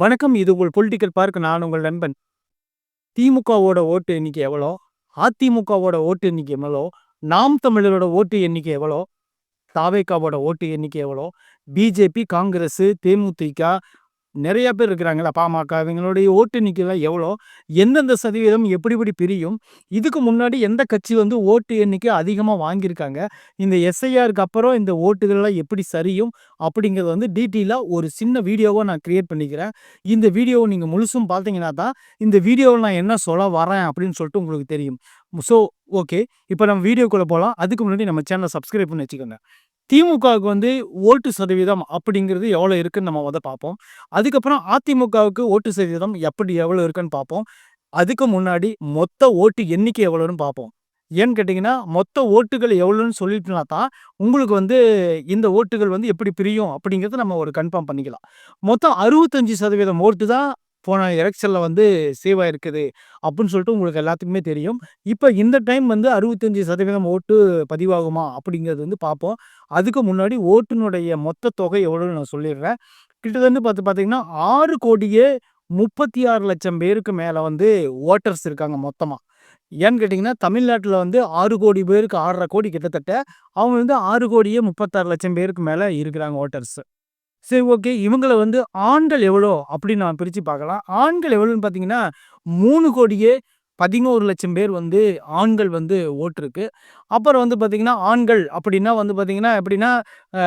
வணக்கம். இது உங்கள் பொலிட்டிக்கல் பார்க். நான் உங்கள் நண்பன். திமுகவோட ஓட்டு எண்ணிக்கை எவ்வளோ? அதிமுகவோட ஓட்டு எண்ணிக்கை எவ்வளோ? நாம் தமிழரோட ஓட்டு எண்ணிக்கை எவ்வளோ? தாவேகாவோட ஓட்டு எண்ணிக்கை எவ்வளோ? பிஜேபி, காங்கிரஸ், தேமுதிக நெறைய பேர் இருக்கிறாங்கல்ல. பாமக இவங்களுடைய ஓட்டு எண்ணிக்கைலாம் எவ்வளோ? எந்தெந்த சதவீதம் எப்படி பிரியும்? இதுக்கு முன்னாடி எந்த கட்சி ஓட்டு எண்ணிக்கை அதிகமா வாங்கியிருக்காங்க? இந்த எஸ்ஐஆருக்கு அப்புறம் இந்த ஓட்டுகள்லாம் எப்படி சரியும்? அப்படிங்கிறது டீட்டெயிலா ஒரு சின்ன வீடியோவா நான் கிரியேட் பண்ணிக்கிறேன். இந்த வீடியோவ நீங்க முழுசும் பார்த்தீங்கன்னா தான், இந்த வீடியோவுல நான் என்ன சொல்ல வரேன் அப்படின்னு சொல்லிட்டு உங்களுக்கு தெரியும். So okay. இப்ப நம்ம வீடியோக்குள்ள போலாம். அதுக்கு முன்னாடி நம்ம சேனல சப்ஸ்கிரைப் பண்ணி வச்சுக்கோங்க. திமுகவுக்கு ஓட்டு சதவீதம் அப்படிங்கிறது எவ்வளோ இருக்குன்னு நம்ம பார்ப்போம். அதுக்கப்புறம் அதிமுகவுக்கு ஓட்டு சதவீதம் எவ்வளோ இருக்குன்னு பார்ப்போம். அதுக்கு முன்னாடி மொத்த ஓட்டு எண்ணிக்கை எவ்வளோன்னு பார்ப்போம். ஏன்னு கேட்டிங்கன்னா, மொத்த ஓட்டுகள் எவ்வளோன்னு சொல்லிட்டோம்னா தான், உங்களுக்கு இந்த ஓட்டுகள் எப்படி பிரியும் அப்படிங்கிறத நம்ம ஒரு கன்ஃபார்ம் பண்ணிக்கலாம். மொத்தம் 65% ஓட்டு தான் போன எலக்ஷன்ல சேவ் ஆயிருக்குது அப்படின்னு சொல்லிட்டு உங்களுக்கு எல்லாத்துக்குமே தெரியும். இப்ப இந்த டைம் 65% ஓட்டு பதிவாகுமா அப்படிங்கிறது பார்ப்போம். அதுக்கு முன்னாடி ஓட்டுனுடைய மொத்த தொகை எவ்வளோன்னு நான் சொல்லிடுறேன். கிட்டத்தட்ட பார்த்தீங்கன்னா 6,36,00,000 பேருக்கு மேல ஓட்டர்ஸ் இருக்காங்க மொத்தமா. ஏன்னு கேட்டிங்கன்னா, தமிழ்நாட்டுல 6,00,00,000 பேருக்கு 6,50,00,000 கிட்டத்தட்ட. அவங்க 6,36,00,000 பேருக்கு மேல இருக்கிறாங்க ஓட்டர்ஸ். சரி, ஓகே. இவங்கள ஆண்கள் எவ்வளோ அப்படின்னு நான் பிரிச்சு பார்க்கலாம். ஆண்கள் எவ்வளோன்னு பார்த்தீங்கன்னா, 3,11,00,000 பேர் ஆண்கள் ஓட்டு இருக்கு. அப்புறம் பார்த்தீங்கன்னா, ஆண்கள் அப்படின்னா பார்த்தீங்கன்னா எப்படின்னா, அ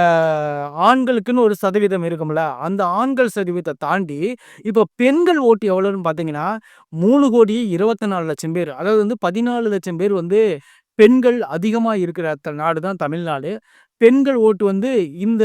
ஆண்களுக்குன்னு ஒரு சதவீதம் இருக்கும்ல. அந்த ஆண்கள் சதவீதத்த தாண்டி, இப்போ பெண்கள் ஓட்டு எவ்வளோன்னு பார்த்தீங்கன்னா, 3,24,00,000 பேர். அதாவது 14,00,000 பேர் பெண்கள் அதிகமா இருக்கிற நாடு தான் தமிழ்நாடு. பெண்கள் ஓட்டு இந்த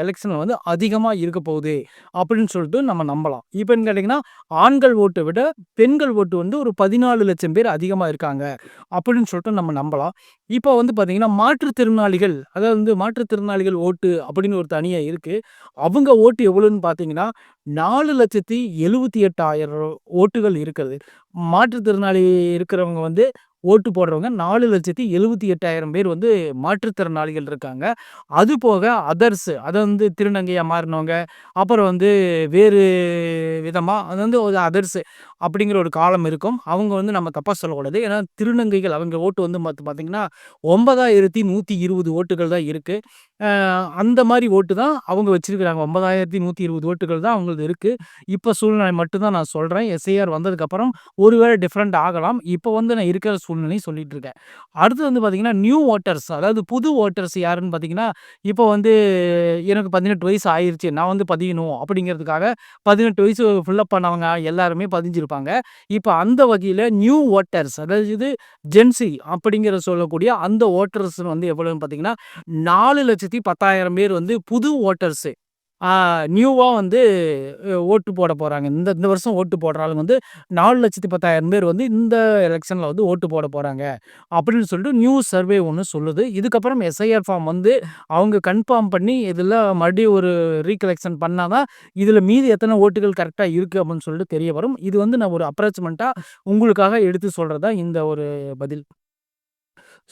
எலக்ஷன்ல அதிகமா இருக்க போகுது அப்படின்னு சொல்லிட்டு நம்ம நம்பலாம். இப்பன்னு கேட்டீங்கன்னா, ஆண்கள் ஓட்ட விட பெண்கள் ஓட்டு ஒரு 14,00,000 பேர் அதிகமா இருக்காங்க அப்படின்னு சொல்லிட்டு நம்ம நம்பலாம். இப்போ பார்த்தீங்கன்னா, மாற்றுத்திறனாளிகள் அதாவது மாற்றுத்திறனாளிகள் ஓட்டு அப்படின்னு ஒரு தனியா இருக்கு. அவங்க ஓட்டு எவ்வளோன்னு பார்த்தீங்கன்னா, 4,78,000 ஓட்டுகள் இருக்குது. மாற்றுத்திறனாளி இருக்கிறவங்க ஓட்டு போடுறவங்க 4,78,000 பேர் மாற்றுத்திறனாளிகள் இருக்காங்க. அதுபோக அதர்ஸ் திருநங்கையா மாறினவங்க, அப்புறம் வேறு விதமா அது ஒரு அதர்ஸ் அப்படிங்கிற ஒரு காலம் இருக்கும். அவங்க நம்ம தப்பா சொல்லக்கூடாது. ஏன்னா திருநங்கைகள் அவங்க ஓட்டு பார்த்தீங்கன்னா 9,120 ஓட்டுகள் தான் இருக்கு. அந்த மாரி ஓட்டு தான் அவங்க வச்சிருக்கிறாங்க. 9,120 ஓட்டுகள் தான் அவங்களது இருக்கு. இப்ப சூழ்நிலை மட்டும் தான் நான் சொல்றேன். எஸ்ஐஆர் வந்ததுக்கப்புறம் ஒருவேளை டிஃபரெண்ட் ஆகலாம். இப்ப நான் இருக்கிற சூழ்நிலையை சொல்லிட்டு இருக்கேன். அடுத்து பார்த்தீங்கன்னா, நியூ வோட்டர்ஸ் அதாவது புது வோட்டர்ஸ் யாருன்னு பார்த்தீங்கன்னா, இப்போ எனக்கு 18 வயசு ஆயிருச்சு. நான் பதியணும் அப்படிங்கிறதுக்காக 18 வயசு ஃபில்லப் பண்ணவங்க எல்லாருமே பதிஞ்சிருப்பாங்க. இப்ப அந்த வகையில நியூ வோட்டர்ஸ் அதாவது ஜென்சி அப்படிங்கிற சொல்லக்கூடிய அந்த வோட்டர்ஸ் எவ்வளவுன்னு பார்த்தீங்கன்னா, 4,10,000 பேர் புது வோட்டர்ஸ். நியூவா ஓட்டு போட போறாங்க. இந்த இந்த வருஷம் ஓட்டு போடுற ஆளுங்க 4,10,000 பேர் இந்த எலக்ஷன்ல ஓட்டு போட போறாங்க. அப்படின்னு சொல்லிட்டு நியூ சர்வே ஒண்ணு சொல்லுது. இதுக்கப்புறம் எஸ்ஐஆர் ஃபார்ம் அவங்க கன்ஃபார்ம் பண்ணி இதில மறுபடியும் ஒரு ரீகலெக்ஷன் பண்ணா தான், இதில மீதி எத்தனை ஓட்டுகள் கரெக்ட்டா இருக்கு அப்படின்னு சொல்லிட்டு தெரிய வரும். இது நான் ஒரு அப்ராக்ஸிமென்ட்டா உங்களுக்காக எடுத்து சொல்றது தான் இந்த ஒரு பதில்.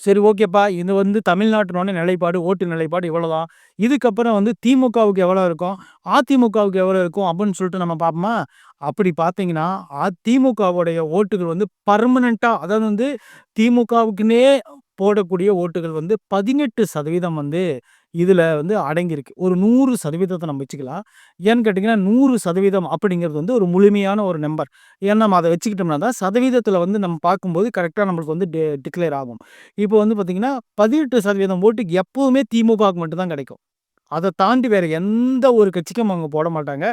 சரி, ஓகேப்பா. இது தமிழ்நாட்டினோட நிலைப்பாடு, ஓட்டு நிலைப்பாடு இவ்வளோதான். இதுக்கப்புறம் திமுகவுக்கு எவ்வளோ இருக்கும்? அதிமுகவுக்கு எவ்வளோ இருக்கும்? அப்படின்னு சொல்லிட்டு நம்ம பார்ப்போமா? அப்படி பார்த்தீங்கன்னா, அதிமுகவுடைய ஓட்டுகள் பெர்மனன்ட்டா அதாவது திமுகவுக்குன்னே போடக்கூடிய ஓட்டுகள் 18% இதில அடங்கியிருக்கு. ஒரு 100% நம்ம வச்சுக்கலாம். ஏன்னு கேட்டீங்கன்னா, 100% அப்படிங்கிறது ஒரு முழுமையான ஒரு நம்பர். ஏன்னா நம்ம அத வச்சுக்கிட்டோம்னா தான் சதவீதத்தில நம்ம பார்க்கும்போது கரெக்ட்டா நம்மளுக்கு டிக்ளேர் ஆகும். இப்போ பார்த்தீங்கன்னா, 18% ஓட்டு எப்பவுமே திமுகவுக்கு மட்டும் தான் கிடைக்கும். அத தாண்டி வேற எந்த ஒரு கட்சிக்கும் அவங்க போட மாட்டாங்க.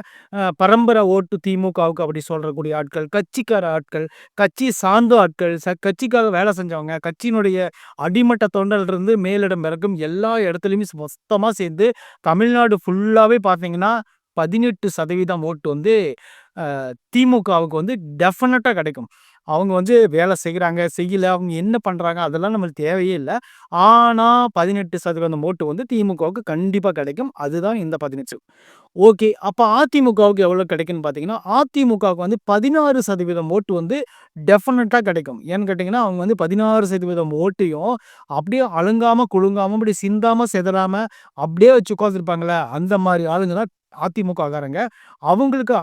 பரம்பரை ஓட்டு திமுகவுக்கு அப்படி சொல்லக்கூடிய ஆட்கள், கட்சிக்கார ஆட்கள், கட்சி சார்ந்த ஆட்கள், கட்சிக்காக வேலை செஞ்சவங்க, கட்சியினுடைய அடிமட்ட தொண்டர்லருந்து மேலிடம் வரைக்கும் எல்லா இடத்துலயுமே மொத்தமா சேர்ந்து தமிழ்நாடு ஃபுல்லாவே பார்த்தீங்கன்னா, 18% ஓட்டு அ திமுகவுக்கு டெஃபினட்டா கிடைக்கும். அவங்க வேலை செய்றாங்க, செய்யல, அவங்க என்ன பண்றாங்க அதெல்லாம் நம்மளுக்கு தேவையே இல்ல. ஆனா 18% ஓட்டு திமுகவுக்கு கண்டிப்பா கிடைக்கும். அதுதான் இந்த 18. ஓகே. அப்ப அதிமுகவுக்கு எவ்வளோ கிடைக்கும்னு பார்த்தீங்கன்னா, அதிமுகவுக்கு 16% ஓட்டு டெஃபினட்டா கிடைக்கும். ஏன்னு கேட்டீங்கன்னா, அவங்க 16% ஓட்டையும் அப்படியே அலுங்காம, குலுங்காம, அப்படி சிந்தாம, சிதறாம அப்படியே வச்சு உட்கார்ந்திருப்பாங்கல்ல, அந்த மாரி ஆளுங்க தான் அதிமுககாரங்க. அவங்களுக்கு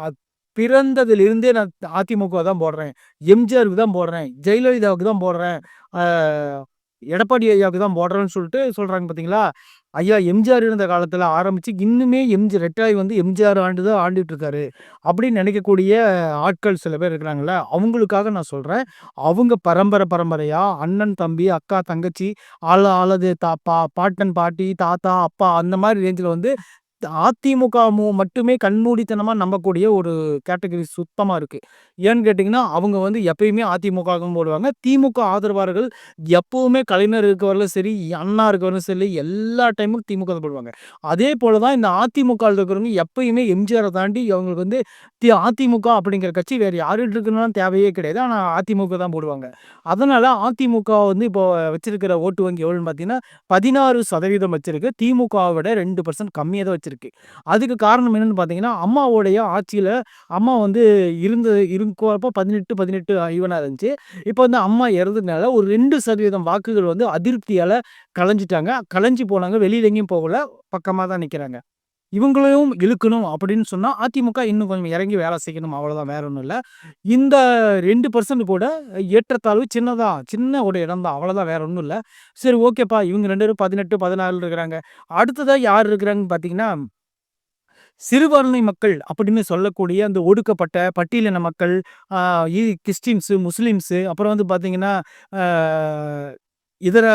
பிறந்ததிலிருந்தே நான் அதிமுக தான் போடுறேன். எம்ஜிஆருக்கு தான் போடுறேன். ஜெயலலிதாவுக்கு தான் போடுறேன். ஆ எடப்பாடி ஐயாவுக்கு தான் போடுறேன்னு சொல்லிட்டு சொல்றாங்க பார்த்தீங்களா? ஐயா எம்ஜிஆர் இருந்த காலத்துல ஆரம்பிச்சு இன்னுமே ரெட்டாய் வந்து எம்ஜிஆர் ஆண்டு தான் ஆண்டுட்டு இருக்காரு. அப்படின்னு நினைக்கக்கூடிய ஆட்கள் சில பேர் இருக்கிறாங்கல்ல, அவங்களுக்காக நான் சொல்றேன். அவங்க பரம்பரையா அண்ணன், தம்பி, அக்கா, தங்கச்சி அல்லது பாட்டன், பாட்டி, தாத்தா, அப்பா அந்த மாரி ரேஞ்சுல வந்து அதிமுக மட்டுமே கண்மூடித்தனமா நம்பக்கூடிய ஒரு கேட்டகரி சுத்தமா இருக்கு. ஏன்னு கேட்டீங்கன்னா, அவங்க வந்து எப்பயுமே அதிமுகவுக்கும் போடுவாங்க. திமுக ஆதரவாளர்கள் எப்பவுமே கலைஞர் இருக்க வரலும் சரி, அண்ணா இருக்க வரலும் சரி, எல்லா டைமும் திமுக தான் போடுவாங்க. அதே போல தான் இந்த அதிமுகல இருக்கிறவங்க எப்பயுமே எம்ஜிஆர தாண்டி அவங்களுக்கு வந்து அதிமுக அப்படிங்கிற கட்சி வேற யாருகிட்ட இருக்குன்னு தேவையே கிடையாது. ஆனா அதிமுக தான் போடுவாங்க. அதனால அதிமுக வந்து இப்போ வச்சிருக்கிற ஓட்டு வங்கி எவ்வளோன்னு பார்த்தீங்கன்னா, 16% வச்சிருக்கு. திமுகவ விட 2% கம்மியா தான் வச்சிருக்கு. அதுக்கு காரணம் என்னன்னு பார்த்தீங்கன்னா, அம்மாவுடைய ஆட்சியில அம்மா வந்து இருக்கப்போ 18, 18 ஈவனா இருந்துச்சு. இப்போ வந்து அம்மா இறந்ததுனால ஒரு 2% வாக்குகள் வந்து அதிருப்தியால கலைஞ்சிட்டாங்க. கலைஞ்சு போனாங்க. வெளியில எங்கேயும் போகல. பக்கமா தான் நிக்கிறாங்க. இவங்களையும் இழுக்கணும் அப்படின்னு சொன்னா, அதிமுக இன்னும் கொஞ்சம் இறங்கி வேலை செய்யணும். அவ்வளோதான் வேற ஒண்ணும் இல்ல. இந்த 2% கூட ஏற்றத்தாழ்வு சின்ன ஒரு இடம் தான். அவ்வளோதான் வேற ஒண்ணும் இல்ல. சரி ஓகேப்பா. இவங்க 2 பேரும் 18, 16ல இருக்கிறாங்க. அடுத்ததா யார் இருக்கிறாங்கன்னு பார்த்தீங்கன்னா, சிறுபான்மை மக்கள் அப்படின்னு சொல்லக்கூடிய அந்த ஒடுக்கப்பட்ட பட்டியலின மக்கள், ஆ கிறிஸ்டின்ஸு, முஸ்லிம்ஸு அப்புறம் வந்து பார்த்தீங்கன்னா, ஆ இதர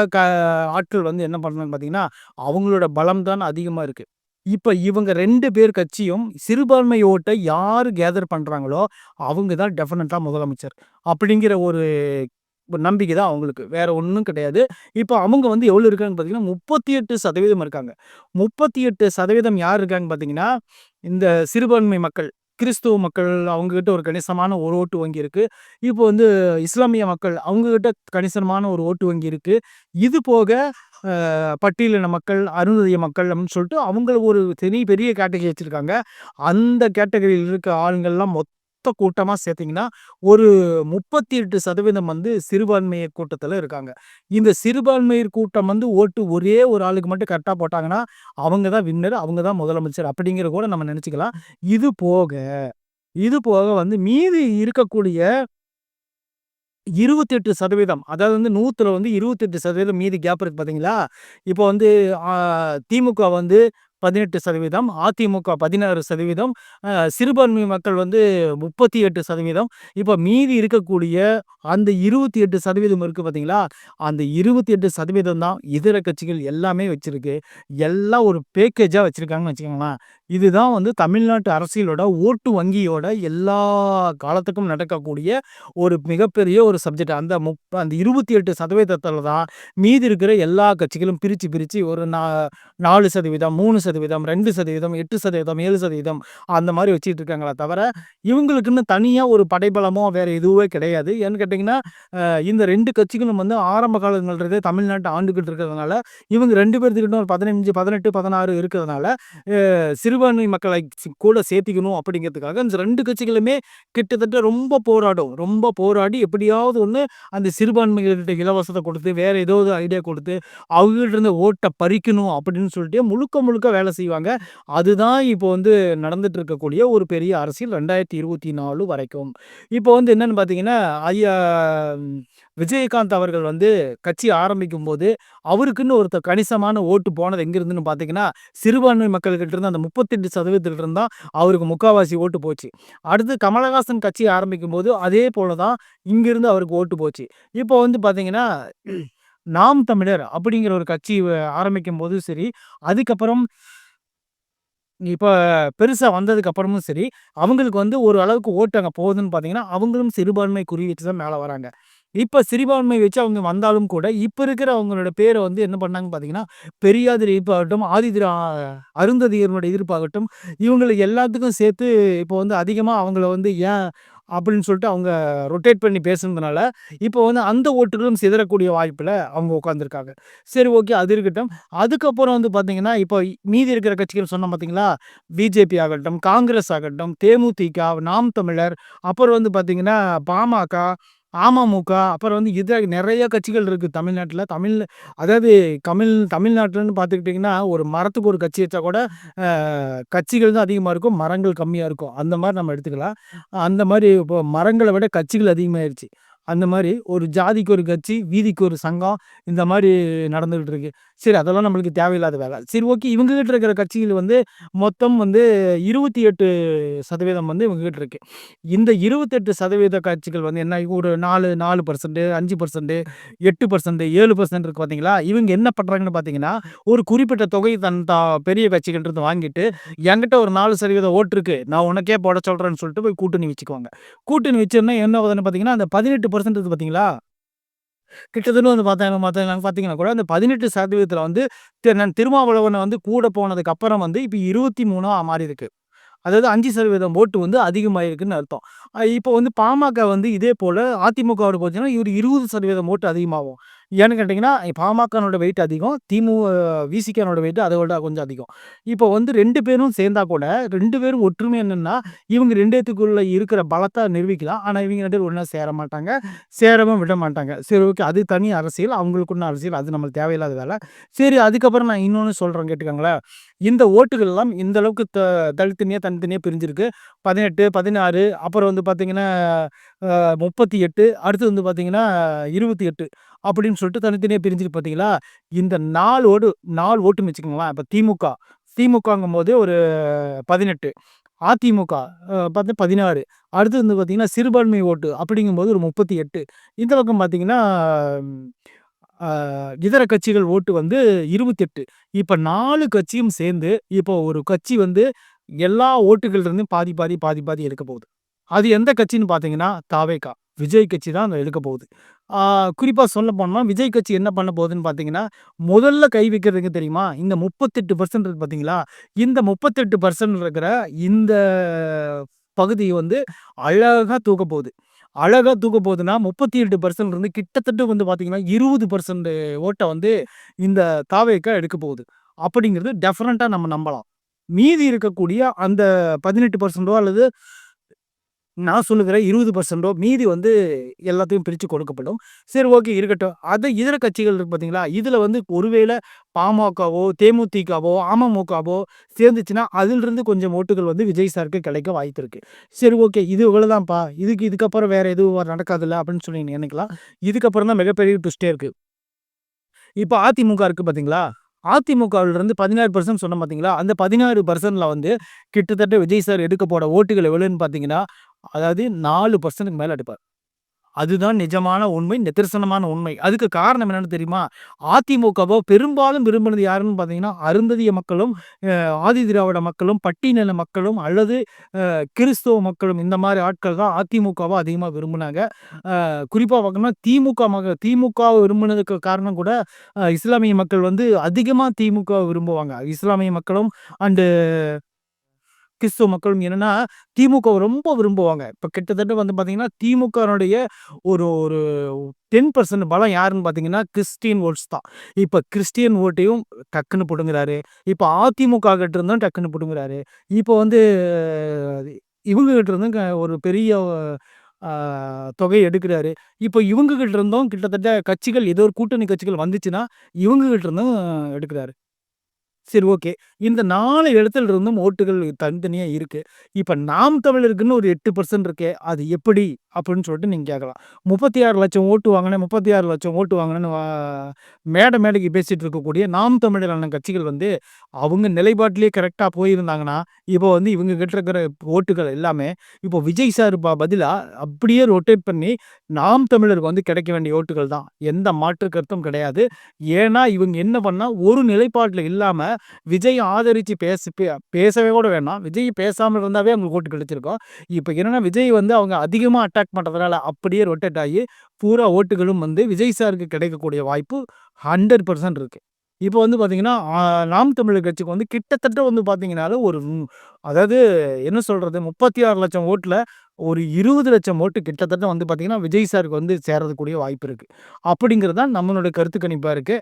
ஆட்கள் வந்து என்ன பண்றாங்கன்னு பார்த்தீங்கன்னா, அவங்களோட பலம் தான் அதிகமா இருக்கு. இப்ப இவங்க 2 பேர் கட்சியும் சிறுபான்மை ஓட்ட யாரு கேதர் பண்றாங்களோ, அவங்க தான் டெஃபினட்டா முதலமைச்சர். அப்படிங்கிற ஒரு நம்பிக்கை தான் அவங்களுக்கு. வேற ஒண்ணும் கிடையாது. இப்ப அவங்க வந்து எவ்வளோ இருக்காங்கன்னு பார்த்தீங்கன்னா, 38% இருக்காங்க. 38% யார் இருக்காங்கன்னு பார்த்தீங்கன்னா, இந்த சிறுபான்மை மக்கள், கிறிஸ்துவ மக்கள் அவங்ககிட்ட ஒரு கணிசமான ஒரு ஓட்டு வங்கி இருக்கு. இப்போ வந்து இஸ்லாமிய மக்கள் அவங்ககிட்ட கணிசமான ஒரு ஓட்டு வங்கி இருக்கு. இது போக பட்டியலின மக்கள், அருந்ததிய மக்கள் அப்படின்னு சொல்லிட்டு அவங்கள ஒரு பெரிய கேட்டகரி வச்சிருக்காங்க. அந்த கேட்டகரியில இருக்க ஆளுங்கள்லாம் மொத்த கூட்டமா சேர்த்தீங்கன்னா, ஒரு 38% வந்து சிறுபான்மையர் கூட்டத்துல இருக்காங்க. இந்த சிறுபான்மையர் கூட்டம் வந்து ஓட்டு ஒரே ஒரு ஆளுக்கு மட்டும் கரெக்ட்டா போட்டாங்கன்னா, அவங்க தான் வின்னர், அவங்க தான் முதலமைச்சர் அப்படிங்கிற கூட நம்ம நெனச்சுக்கலாம். இது போக இது போக வந்து மீதி இருக்கக்கூடிய 28% அதாவது வந்து 100ல வந்து 28% மீதி கேப் இருக்கு பார்த்தீங்களா? இப்போ வந்து ஆ திமுக வந்து 18%, அதிமுக 16%, சிறுபான்மை மக்கள் வந்து 38%. இப்ப மீதி இருக்கக்கூடிய அந்த 28% இருக்கு பார்த்தீங்களா? அந்த 28% தான் இதர கட்சிகள் எல்லாமே வச்சிருக்கு. எல்லாம் ஒரு பேக்கேஜா வச்சிருக்காங்கன்னு வச்சுக்கோங்களேன். இதுதான் வந்து தமிழ்நாட்டு அரசியலோட ஓட்டு வங்கியோட எல்லா காலத்துக்கும் நடக்கக்கூடிய ஒரு மிகப்பெரிய ஒரு சப்ஜெக்ட். அந்த 28% தான் மீதி இருக்கிற எல்லா கட்சிகளும் பிரிச்சு ஒரு 4%, 3%, 2%, 8%, 7% அந்த மாரி வச்சுட்டு இருக்காங்களே தவிர, இவங்களுக்குன்னு தனியா ஒரு படைபலமோ வேற எதுவுமே கிடையாது. ஏன்னு கேட்டீங்கன்னா, இந்த 2 கட்சிகளும் வந்து ஆரம்ப காலங்கள்ல தமிழ்நாட்ட ஆண்டுகிட்டு இருக்கிறதுனால, இவங்க 2 பேர்த்துக்கிட்ட ஒரு 15, 18, 16 இருக்கிறதுனால, சிறுபான்மை மக்களை கூட சேர்த்திக்கணும் அப்படிங்கிறதுக்காக இந்த 2 கட்சிகளுமே கிட்டத்தட்ட ரொம்ப போராடி எப்படியாவது ஒண்ணு அந்த சிறுபான்மையினர்கிட்ட இலவசத்த கொடுத்து, வேற ஏதோ ஒரு ஐடியா கொடுத்து, அவங்ககிட்ட இருந்து ஓட்ட பறிக்கணும் அப்படின்னு சொல்லிட்டு முழுக்க வேலை செய்வாங்க. அதுதான் இப்போ வந்து நடந்துட்டு இருக்கக்கூடிய ஒரு பெரிய அரசியல் 2024 வரைக்கும். இப்போ வந்து என்னன்னு பார்த்தீங்கன்னா, ஐயா விஜயகாந்த் அவர்கள் வந்து கட்சி ஆரம்பிக்கும்போது, அவருக்குன்னு கணிசமான ஓட்டு போனது எங்கிருந்துன்னு பார்த்தீங்கன்னா, சிறுபான்மை மக்கள்கிட்ட இருந்து அந்த 38% இருந்து தான் அவருக்கு முக்காவாசி ஓட்டு போச்சு. அடுத்து கமலஹாசன் கட்சி ஆரம்பிக்கும்போது, அதே போல தான் இங்கிருந்து அவருக்கு ஓட்டு போச்சு. இப்போ வந்து பார்த்தீங்கன்னா, நாம் தமிழர் அப்படிங்கிற ஒரு கட்சி ஆரம்பிக்கும்போதும் சரி, அதுக்கப்புறம் இப்ப பெருசா வந்ததுக்கு அப்புறமும் சரி, அவங்களுக்கு வந்து ஒரு அளவுக்கு ஓட்டு அங்க போகுதுன்னு பார்த்தீங்கன்னா, அவங்களும் சிறுபான்மை குறி வச்சு தான் மேல வராங்க. இப்ப சிறுபான்மை வச்சு அவங்க வந்தாலும் கூட, இப்ப இருக்கிற அவங்களோட பேர வந்து என்ன பண்ணாங்கன்னு பார்த்தீங்கன்னா, பெரியார் எதிர்ப்பாகட்டும், அருந்ததியர்களுடைய எதிர்ப்பாகட்டும், இவங்கள எல்லாத்துக்கும் சேர்த்து இப்போ வந்து அதிகமா அவங்கள வந்து ஏன் அப்படின்னு சொல்லிட்டு அவங்க ரொட்டேட் பண்ணி பேசுனதுனால, இப்போ வந்து அந்த ஓட்டுகளும் சிதறக்கூடிய வாய்ப்புல அவங்க உட்கார்ந்துருக்காங்க. சரி ஓகே அது இருக்கட்டும். அதுக்கப்புறம் வந்து பார்த்தீங்கன்னா, இப்போ மீதி இருக்கிற கட்சிகள் சொன்னோம் பார்த்தீங்களா? பிஜேபி ஆகட்டும், காங்கிரஸ் ஆகட்டும், தேமுதிக, நாம் தமிழர், அப்புறம் வந்து பார்த்தீங்கன்னா, பாமக, அமமுக, அப்புறம் வந்து நெறைய கட்சிகள் இருக்கு தமிழ்நாட்டுல. அதாவது தமிழ்நாட்டுலன்னு பார்த்துக்கிட்டிங்கன்னா, ஒரு மரத்துக்கு ஒரு கட்சி வச்சா கூட, அ கட்சிகள் தான் அதிகமா இருக்கும். மரங்கள் கம்மியா இருக்கும். அந்த மாரி நம்ம எடுத்துக்கலாம். அந்த மாரி இப்போ மரங்கள விட கட்சிகள் அதிகமாயிருச்சு. அந்த மாரி ஒரு ஜாதிக்கு ஒரு கட்சி, வீதிக்கு ஒரு சங்கம், இந்த மாரி நடந்துகிட்டு இருக்கு. சரி, அதெல்லாம் நம்மளுக்கு தேவையில்லாத வேல. சரி, ஓகே. இவங்க கிட்ட இருக்கிற கட்சிகள் வந்து மொத்தம் வந்து 28% வந்து இவங்க கிட்ட இருக்கு. இந்த 28% கட்சிகள் வந்து என்ன ஒரு 4% 5% 8% 7% இருக்கு பார்த்தீங்களா? இவங்க என்ன பண்றாங்கன்னு பார்த்தீங்கன்னா, ஒரு குறிப்பிட்ட தொகை பெரிய கட்சிகள்ட்ட வாங்கிட்டு, என்கிட்ட ஒரு 4% ஓட்டு இருக்கு. நான் உனக்கே போட சொல்றேன்னு சொல்லிட்டு போய் கூட்டணி வச்சுக்குவாங்க. கூட்டணி வச்சோனே என்ன ஆகுதுன்னு பார்த்தீங்கன்னா, அந்த 18% இருக்கு பார்த்தீங்களா? கிட்டத்தட்ட வந்து பார்த்தீங்கன்னா கூட அந்த 18% வந்து திருமாவளவன வந்து கூட போனதுக்கு அப்புறம் வந்து இப்ப 23ஆ மாறியிருக்கு. அதாவது 5% ஓட்டு வந்து அதிகமாயிருக்குன்னு அர்த்தம். இப்போ வந்து பாமக வந்து இதே போல அதிமுகவோட போச்சுன்னா, இவரு 20% ஓட்டு அதிகமாகும். ஏன்னு கேட்டீங்கன்னா, பாமகனோட வெயிட் அதிகம். விசிகனோட வெயிட் அத விட கொஞ்சம் அதிகம். இப்போ வந்து 2 பேரும் சேர்ந்தா கூட 2 பேரும் ஒற்றுமையா நின்னா, இவங்க 2 பேத்துக்குள்ள இருக்கிற பலத்த நிரூபிக்கலாம். ஆனா, இவங்க 2 பேரும் ஒண்ணா சேர மாட்டாங்க. சேரவும் விட மாட்டாங்க. சரி, ஓகே. அது தனி அரசியல். அவங்களுக்குன்னு அரசியல். அது நம்மளுக்கு தேவையில்லாத வேல. சரி, அதுக்கப்புறம் நான் இன்னொன்னு சொல்றேன் கேட்டுக்கோங்களேன். இந்த ஓட்டுகள் எல்லாம் இந்த அளவுக்கு தனித்தனியா பிரிஞ்சிருக்கு. 18, 16 அப்புறம் வந்து பார்த்தீங்கன்னா, 38 அடுத்து வந்து பார்த்தீங்கன்னா, 28 அப்படின்னு சொல்லிட்டு தனித்தனியா பிரிஞ்சிருக்கு பார்த்தீங்களா? இந்த 4 ஓட்டுன்னு வச்சுக்கோங்களேன். இப்ப திமுகங்கும்போது ஒரு 18, அதிமுக பார்த்தா 16, அடுத்து வந்து பார்த்தீங்கன்னா, சிறுபான்மை ஓட்டு அப்படிங்கும்போது ஒரு 38, இந்த பக்கம் பார்த்தீங்கன்னா, அ இதர கட்சிகள் ஓட்டு வந்து 28. இப்ப 4 கட்சியும் சேர்ந்து, இப்போ ஒரு கட்சி வந்து எல்லா ஓட்டுகள்ல இருந்தும் பாதி, பாதி, பாதி, பாதி எடுக்க போகுது. அது எந்த கட்சின்னு பார்த்தீங்கன்னா, தாவேகா. விஜய் கட்சி தான் அத எடுக்க போகுது. ஆ குறிப்பா சொல்லப்போனா, விஜய் கட்சி என்ன பண்ண போகுதுன்னு பார்த்தீங்கன்னா, முதல்ல கை வைக்கிறது எங்க தெரியுமா? இந்த 38% இருக்கு பார்த்தீங்களா? இந்த 38% இருக்கிற இந்த பகுதிய வந்து அழகா தூக்கப் போகுது. அழகா தூக்கப் போகுதுன்னா, 38% இருந்து கிட்டத்தட்ட வந்து பார்த்தீங்கன்னா, 20% ஓட்ட வந்து இந்த தாவேகா எடுக்கப் போகுது. அப்படிங்கிறது டெஃபனட்டா நம்ம நம்பலாம். மீதி இருக்கக்கூடிய அந்த 18% அல்லது நான் சொல்லுகிறேன் 20% மீதி வந்து எல்லாத்தையும் பிரிச்சு கொடுக்கப்படும். சரி, ஓகே, இருக்கட்டும். இதர கட்சிகள் இருக்கு பார்த்தீங்களா? இதுல வந்து ஒருவேள பாமகவோ, தேமுதிகவோ, அமமுகவோ சேர்ந்துச்சுன்னா, அதிலிருந்து கொஞ்சம் ஓட்டுகள் வந்து விஜய் சாருக்கு கிடைக்க வாய்ப்பு இருக்கு. சரி, ஓகே. இது இவ்வளவுதான்ப்பா. இதுக்கப்புறம் வேற எதுவும் நடக்காதுல்ல அப்படின்னு சொல்லி நீங்க நினைக்கலாம். இதுக்கப்புறம் தான் மிகப்பெரிய ட்விஸ்ட்டே இருக்கு. இப்ப அதிமுக இருக்கு பார்த்தீங்களா? அதிமுகவிலிருந்து 16% சொன்னேன் பார்த்தீங்களா? அந்த 16%ல வந்து கிட்டத்தட்ட விஜய் சார் எடுக்க போற ஓட்டுகள் எவ்வளோன்னு பார்த்தீங்கன்னா, அதாவது 4%க்கு மேல எடுப்பார். அதுதான் நிஜமான உண்மை, நிதர்சனமான உண்மை. அதுக்கு காரணம் என்னன்னு தெரியுமா? அதிமுகவ பெரும்பாலும் விரும்பினது யாருன்னு பார்த்தீங்கன்னா, அருந்ததிய மக்களும், ஆதி திராவிட மக்களும், பட்டியலின மக்களும் அல்லது கிறிஸ்தவ மக்களும் இந்த மாரி ஆட்கள் தான் அதிமுகவ அதிகமா விரும்புனாங்க. குறிப்பா பார்க்கணும்னா திமுக விரும்பினதுக்கு காரணம் கூட இஸ்லாமிய மக்கள் வந்து அதிகமா திமுக விரும்புவாங்க. இஸ்லாமிய மக்களும் அண்ட் கிறிஸ்துவ மக்களும் என்னன்னா, திமுகவ ரொம்ப விரும்புவாங்க. இப்ப கிட்டத்தட்ட வந்து பார்த்தீங்கன்னா, திமுகனுடைய ஒரு ஒரு 10% பலம் யாருன்னு பார்த்தீங்கன்னா, கிறிஸ்டியன் வோட்ஸ் தான். இப்ப கிறிஸ்டியன் ஓட்டையும் டக்குன்னு புடுங்குறாரு. இப்ப அதிமுக கிட்ட இருந்தும் டக்குன்னு புடுங்குறாரு. இப்போ வந்து இவங்க கிட்ட இருந்தும் ஒரு பெரிய அ தொகை எடுக்குறாரு. இப்போ இவங்க கிட்ட இருந்தும் கிட்டத்தட்ட கட்சிகள் ஏதோ ஒரு கூட்டணி கட்சிகள் வந்துச்சுன்னா, இவங்க கிட்ட இருந்தும் எடுக்குறாரு. சரி, ஓகே. இந்த 4 இடத்துல இருந்தும் ஓட்டுகள் தனித்தனியா இருக்கு. இப்ப நாம் தமிழருக்குன்னு ஒரு 8% இருக்கே. அது எப்படி? அப்படின்னு சொல்லிட்டு நீங்க கேட்கலாம். 36,00,000 ஓட்டு வாங்கினேன், 36,00,000 ஓட்டு வாங்கினேன்னு மேடைக்கு பேசிட்டு இருக்கக்கூடிய நாம் தமிழரான கட்சிகள் வந்து, அவங்க நிலைப்பாட்டிலேயே கரெக்ட்டா போயிருந்தாங்கன்னா, இப்போ வந்து இவங்க கிட்ட இருக்கிற ஓட்டுகள் எல்லாமே, இப்போ விஜய் சார் பதிலா அப்படியே ரொட்டேட் பண்ணி, நாம் தமிழருக்கு வந்து கிடைக்க வேண்டிய ஓட்டுகள் தான். எந்த மாற்று கருத்தும் கிடையாது. ஏன்னா, இவங்க என்ன பண்ணா, ஒரு நிலைப்பாட்டுல இல்லாம விஜய ஆதரிச்சு பேசவே கூட வேணாம். விஜய் பேசாம இருந்தாவே அவங்களுக்கு ஓட்டு கிடைச்சிருக்கும். இப்ப என்னன்னா, விஜய் வந்து அவங்க அதிகமா அட்டாக் பண்றதுனால அப்படியே ரொட்டேட் ஆயி, பூரா ஓட்டுகளும் வந்து விஜய் சாருக்கு கிடைக்கக்கூடிய வாய்ப்பு 100% இருக்கு. இப்ப வந்து பார்த்தீங்கன்னா, நாம் தமிழர் கட்சிக்கு வந்து கிட்டத்தட்ட வந்து பார்த்தீங்கனாலும், அதாவது என்ன சொல்றது, 36,00,000 ஓட்டுல ஒரு 20,00,000 ஓட்டு கிட்டத்தட்ட வந்து பார்த்தீங்கன்னா, விஜய் சாருக்கு வந்து சேர்றதுக்கூடிய வாய்ப்பு இருக்கு. அப்படிங்கிறது தான் நம்மளுடைய கருத்து கணிப்பா இருக்கு.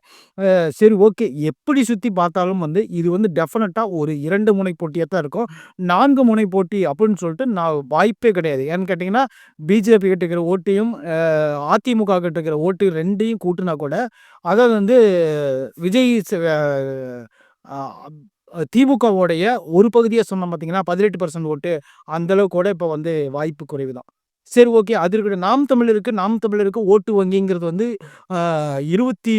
சரி ஓகே. எப்படி சுத்தி பார்த்தாலும் வந்து இது வந்து டெஃபினட்டா ஒரு 2 முனை போட்டியா தான் இருக்கும். 4 முனை போட்டி அப்படின்னு சொல்லிட்டு நான் வாய்ப்பே கிடையாது. ஏன்னு கேட்டீங்கன்னா, பிஜேபி கிட்ட இருக்கிற ஓட்டையும், அதிமுக கிட்ட இருக்கிற ஓட்டு 2யும் கூட்டுனா கூட, அதாவது வந்து விஜய் அ திமுகவோடைய ஒரு பகுதியா சொன்னோம் பார்த்தீங்கன்னா, 18% ஓட்டு அந்த அளவுக்கு கூட இப்ப வந்து வாய்ப்பு குறைவு தான். சரி ஓகே. அது இருக்கட்டும். நாம் தமிழருக்கு ஓட்டு வங்கிங்கிறது வந்து 21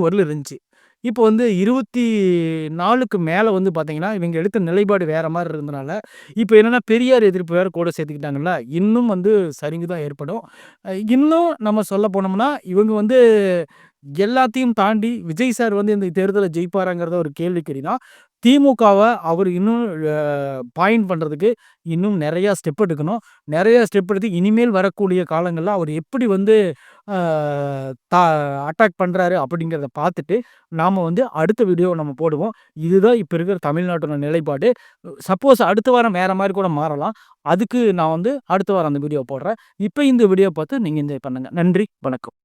வரலும் இருந்துச்சு. இப்போ வந்து 24க்கு மேல வந்து பார்த்தீங்கன்னா, இவங்க எடுத்த நிலைப்பாடு வேற மாரி இருந்தனால, இப்ப என்னன்னா பெரியார் எதிர்ப்பு வேற கூட சேர்த்துக்கிட்டாங்கல்ல, இன்னும் வந்து சரிவு தான் ஏற்படும். இன்னும் நம்ம சொல்ல போனோம்னா, இவங்க வந்து எல்லாத்தையும் தாண்டி விஜய் சார் வந்து இந்த தேர்தல ஜெயிப்பாராங்கிறத ஒரு கேள்விக்குறி தான். திமுகவ அவரு இன்னும் அ பாயிண்ட் பண்றதுக்கு இன்னும் நெறையா ஸ்டெப் எடுக்கணும். நெறைய ஸ்டெப் எடுத்து இனிமேல் வரக்கூடிய காலங்கள்ல அவர் எப்படி வந்து அ தா அட்டாக் பண்றாரு அப்படிங்கிறத பார்த்துட்டு, நாம வந்து அடுத்த வீடியோ நம்ம போடுவோம். இதுதான் இப்ப இருக்கிற தமிழ்நாட்டோட நிலைப்பாடு. சப்போஸ் அடுத்த வாரம் வேற மாரி கூட மாறலாம். அதுக்கு நான் வந்து அடுத்த வாரம் அந்த வீடியோ போடுறேன். இப்ப இந்த வீடியோ பார்த்து நீங்க என்ஜாய் பண்ணுங்க. நன்றி, வணக்கம்.